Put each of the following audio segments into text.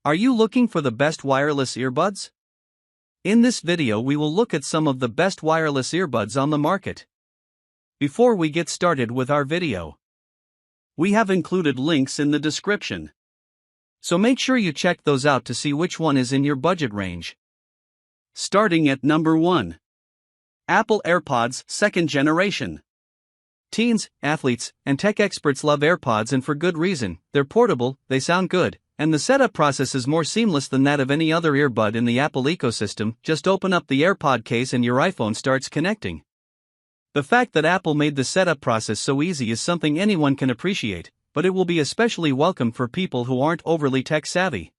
Are you looking for the best wireless earbuds? In this video we will look at some of the best wireless earbuds on the market. Before we get started with our video, we have included links in the description, so make sure you check those out to see which one is in your budget range. Starting at number 1. Apple AirPods 2nd Generation. Teens, athletes, and tech experts love AirPods, and for good reason. They're portable, they sound good, and the setup process is more seamless than that of any other earbud in the Apple ecosystem. Just open up the AirPod case and your iPhone starts connecting. The fact that Apple made the setup process so easy is something anyone can appreciate, but it will be especially welcome for people who aren't overly tech savvy.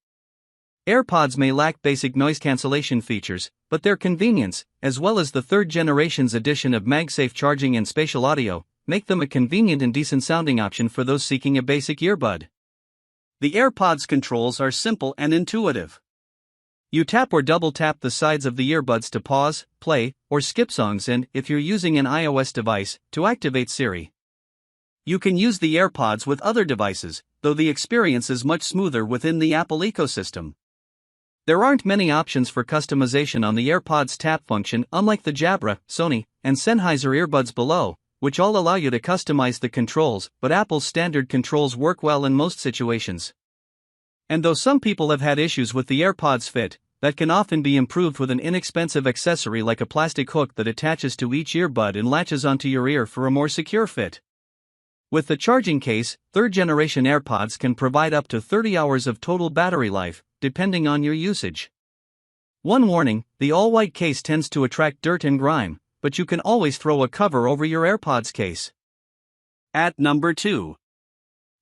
AirPods may lack basic noise cancellation features, but their convenience, as well as the 3rd generation's addition of MagSafe charging and spatial audio, make them a convenient and decent sounding option for those seeking a basic earbud. The AirPods controls are simple and intuitive. You tap or double tap the sides of the earbuds to pause, play, or skip songs, and, if you're using an iOS device, to activate Siri. You can use the AirPods with other devices, though the experience is much smoother within the Apple ecosystem. There aren't many options for customization on the AirPods tap function, unlike the Jabra, Sony, and Sennheiser earbuds below, which all allow you to customize the controls, but Apple's standard controls work well in most situations. And though some people have had issues with the AirPods fit, that can often be improved with an inexpensive accessory like a plastic hook that attaches to each earbud and latches onto your ear for a more secure fit. With the charging case, 3rd generation AirPods can provide up to 30 hours of total battery life, depending on your usage. One warning: the all-white case tends to attract dirt and grime, but you can always throw a cover over your AirPods case. At number 2.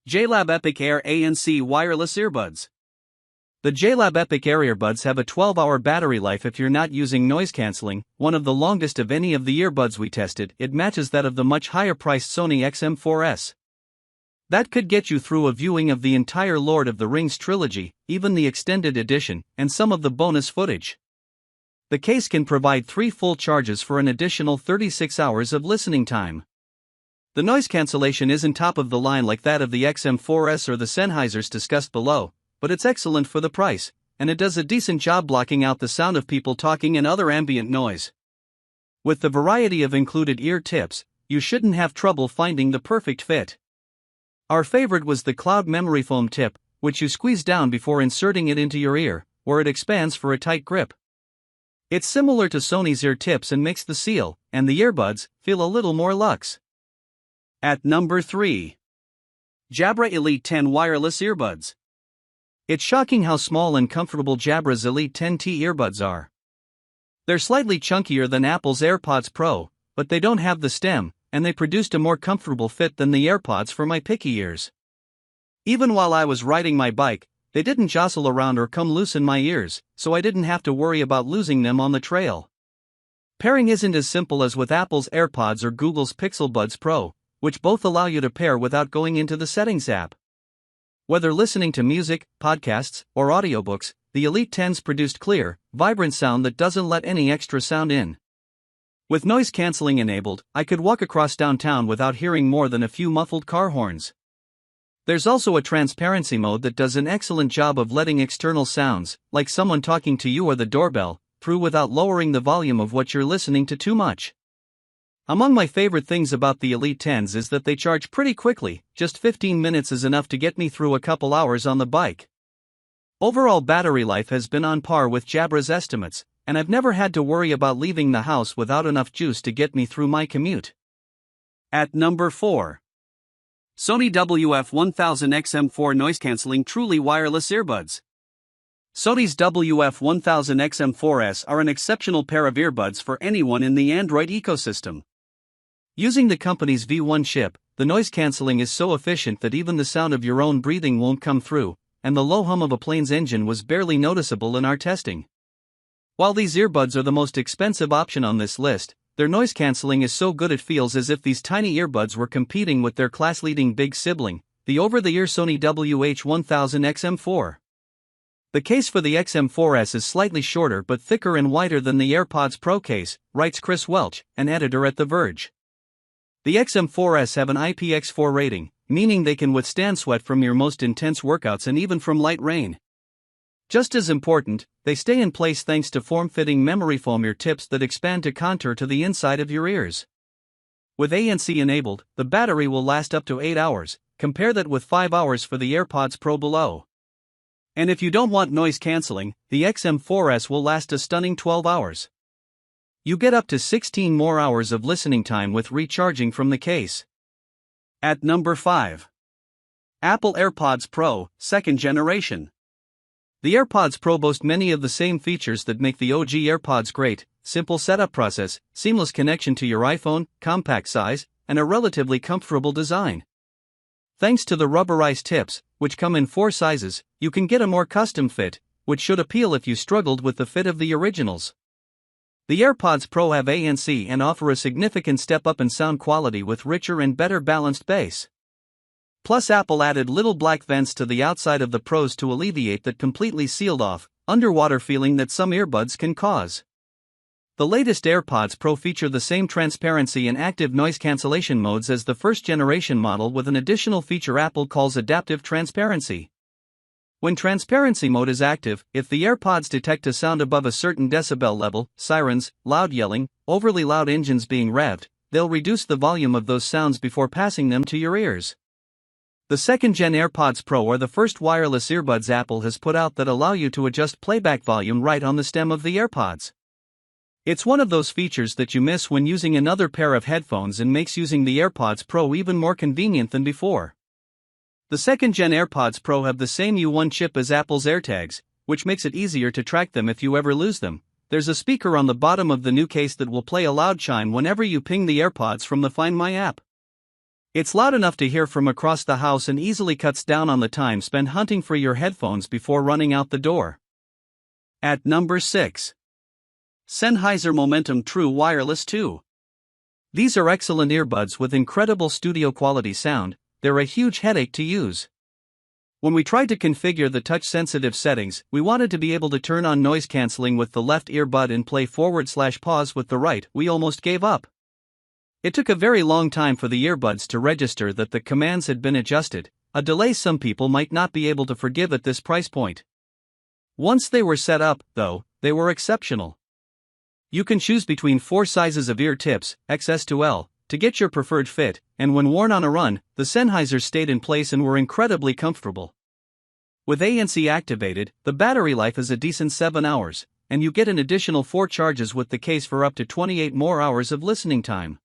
JLab Epic Air ANC Wireless Earbuds. The JLab Epic Air earbuds have a 12-hour battery life if you're not using noise cancelling, one of the longest of any of the earbuds we tested. It matches that of the much higher-priced Sony XM4S. That could get you through a viewing of the entire Lord of the Rings trilogy, even the extended edition, and some of the bonus footage. The case can provide 3 full charges for an additional 36 hours of listening time. The noise cancellation isn't top of the line like that of the XM4S or the Sennheisers discussed below, but it's excellent for the price, and it does a decent job blocking out the sound of people talking and other ambient noise. With the variety of included ear tips, you shouldn't have trouble finding the perfect fit. Our favorite was the cloud memory foam tip, which you squeeze down before inserting it into your ear, where it expands for a tight grip. It's similar to Sony's ear tips and makes the seal, and the earbuds, feel a little more luxe. At number 3. Jabra Elite 10 Wireless Earbuds. It's shocking how small and comfortable Jabra's Elite 10T earbuds are. They're slightly chunkier than Apple's AirPods Pro, but they don't have the stem, and they produced a more comfortable fit than the AirPods for my picky ears. Even while I was riding my bike, they didn't jostle around or come loose in my ears, so I didn't have to worry about losing them on the trail. Pairing isn't as simple as with Apple's AirPods or Google's Pixel Buds Pro, which both allow you to pair without going into the Settings app. Whether listening to music, podcasts, or audiobooks, the Elite 10s produced clear, vibrant sound that doesn't let any extra sound in. With noise cancelling enabled, I could walk across downtown without hearing more than a few muffled car horns. There's also a transparency mode that does an excellent job of letting external sounds, like someone talking to you or the doorbell, through without lowering the volume of what you're listening to too much. Among my favorite things about the Elite 10s is that they charge pretty quickly. Just 15 minutes is enough to get me through a couple hours on the bike. Overall battery life has been on par with Jabra's estimates, and I've never had to worry about leaving the house without enough juice to get me through my commute. At number 4. Sony WF1000XM4 Noise Cancelling Truly Wireless Earbuds. Sony's WF1000XM4S are an exceptional pair of earbuds for anyone in the Android ecosystem. Using the company's V1 chip, the noise cancelling is so efficient that even the sound of your own breathing won't come through, and the low hum of a plane's engine was barely noticeable in our testing. While these earbuds are the most expensive option on this list, their noise cancelling is so good it feels as if these tiny earbuds were competing with their class-leading big sibling, the over-the-ear Sony WH1000XM4. The case for the XM4S is slightly shorter but thicker and wider than the AirPods Pro case, writes Chris Welch, an editor at The Verge. The XM4S have an IPX4 rating, meaning they can withstand sweat from your most intense workouts and even from light rain. Just as important, they stay in place thanks to form-fitting memory foam ear tips that expand to contour to the inside of your ears. With ANC enabled, the battery will last up to 8 hours, compare that with 5 hours for the AirPods Pro below. And if you don't want noise cancelling, the XM4S will last a stunning 12 hours. You get up to 16 more hours of listening time with recharging from the case. At number 5. Apple AirPods Pro, 2nd generation. The AirPods Pro boast many of the same features that make the OG AirPods great: simple setup process, seamless connection to your iPhone, compact size, and a relatively comfortable design. Thanks to the rubberized tips, which come in 4 sizes, you can get a more custom fit, which should appeal if you struggled with the fit of the originals. The AirPods Pro have ANC and offer a significant step up in sound quality with richer and better balanced bass. Plus, Apple added little black vents to the outside of the Pros to alleviate that completely sealed off, underwater feeling that some earbuds can cause. The latest AirPods Pro feature the same transparency and active noise cancellation modes as the 1st generation model, with an additional feature Apple calls adaptive transparency. When transparency mode is active, if the AirPods detect a sound above a certain decibel level, sirens, loud yelling, overly loud engines being revved, they'll reduce the volume of those sounds before passing them to your ears. The 2nd gen AirPods Pro are the first wireless earbuds Apple has put out that allow you to adjust playback volume right on the stem of the AirPods. It's one of those features that you miss when using another pair of headphones and makes using the AirPods Pro even more convenient than before. The 2nd gen AirPods Pro have the same U1 chip as Apple's AirTags, which makes it easier to track them if you ever lose them. There's a speaker on the bottom of the new case that will play a loud chime whenever you ping the AirPods from the Find My app. It's loud enough to hear from across the house and easily cuts down on the time spent hunting for your headphones before running out the door. At number 6. Sennheiser Momentum True Wireless 2. These are excellent earbuds with incredible studio quality sound. They're a huge headache to use. When we tried to configure the touch-sensitive settings, we wanted to be able to turn on noise cancelling with the left earbud and play /pause with the right. We almost gave up. It took a very long time for the earbuds to register that the commands had been adjusted, a delay some people might not be able to forgive at this price point. Once they were set up, though, they were exceptional. You can choose between 4 sizes of ear tips, XS to L, to get your preferred fit, and when worn on a run, the Sennheiser stayed in place and were incredibly comfortable. With ANC activated, the battery life is a decent 7 hours, and you get an additional 4 charges with the case for up to 28 more hours of listening time.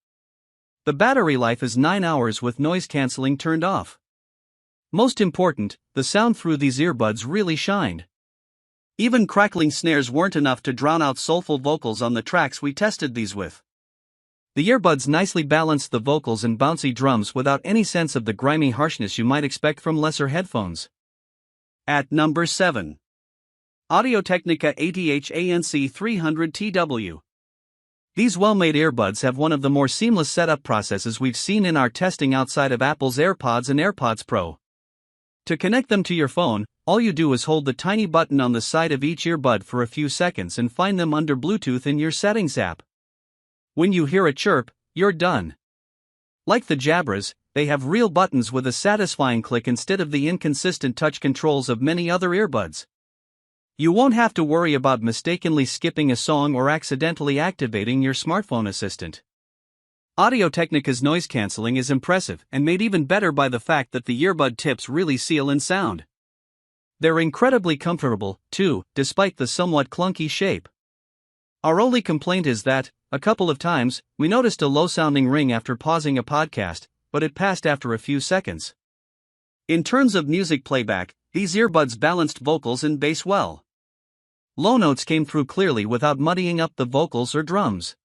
The battery life is 9 hours with noise cancelling turned off. Most important, the sound through these earbuds really shined. Even crackling snares weren't enough to drown out soulful vocals on the tracks we tested these with. The earbuds nicely balanced the vocals and bouncy drums without any sense of the grimy harshness you might expect from lesser headphones. At number 7. AudioTechnica ADH-ANC300TW. These well-made earbuds have one of the more seamless setup processes we've seen in our testing outside of Apple's AirPods and AirPods Pro. To connect them to your phone, all you do is hold the tiny button on the side of each earbud for a few seconds and find them under Bluetooth in your Settings app. When you hear a chirp, you're done. Like the Jabras, they have real buttons with a satisfying click instead of the inconsistent touch controls of many other earbuds. You won't have to worry about mistakenly skipping a song or accidentally activating your smartphone assistant. Audio-Technica's noise cancelling is impressive and made even better by the fact that the earbud tips really seal in sound. They're incredibly comfortable, too, despite the somewhat clunky shape. Our only complaint is that, a couple of times, we noticed a low-sounding ring after pausing a podcast, but it passed after a few seconds. In terms of music playback, these earbuds balanced vocals and bass well. Low notes came through clearly without muddying up the vocals or drums.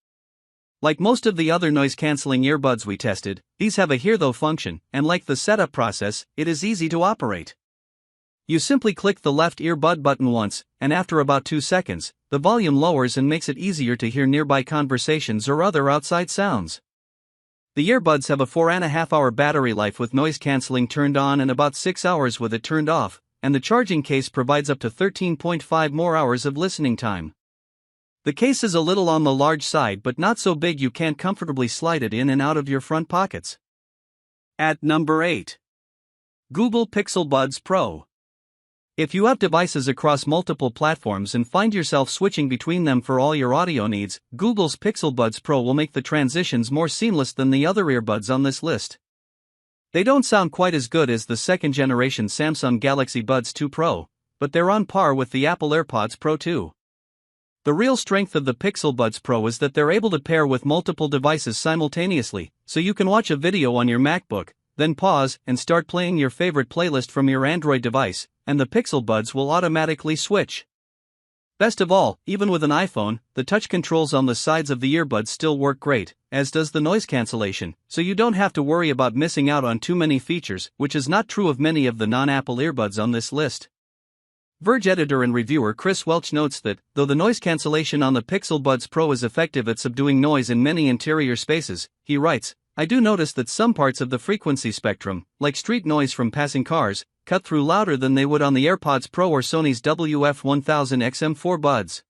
Like most of the other noise-canceling earbuds we tested, these have a Hear Though function, and like the setup process, it is easy to operate. You simply click the left earbud button once, and after about 2 seconds, the volume lowers and makes it easier to hear nearby conversations or other outside sounds. The earbuds have a 4.5-hour battery life with noise cancelling turned on and about 6 hours with it turned off, and the charging case provides up to 13.5 more hours of listening time. The case is a little on the large side but not so big you can't comfortably slide it in and out of your front pockets. At number 8. Google Pixel Buds Pro. If you have devices across multiple platforms and find yourself switching between them for all your audio needs, Google's Pixel Buds Pro will make the transitions more seamless than the other earbuds on this list. They don't sound quite as good as the second-generation Samsung Galaxy Buds 2 Pro, but they're on par with the Apple AirPods Pro 2. The real strength of the Pixel Buds Pro is that they're able to pair with multiple devices simultaneously, so you can watch a video on your MacBook, then pause and start playing your favorite playlist from your Android device, and the Pixel Buds will automatically switch. Best of all, even with an iPhone, the touch controls on the sides of the earbuds still work great, as does the noise cancellation, so you don't have to worry about missing out on too many features, which is not true of many of the non-Apple earbuds on this list. Verge editor and reviewer Chris Welch notes that, though the noise cancellation on the Pixel Buds Pro is effective at subduing noise in many interior spaces, he writes, I do notice that some parts of the frequency spectrum, like street noise from passing cars, cut through louder than they would on the AirPods Pro or Sony's WF1000XM4 buds.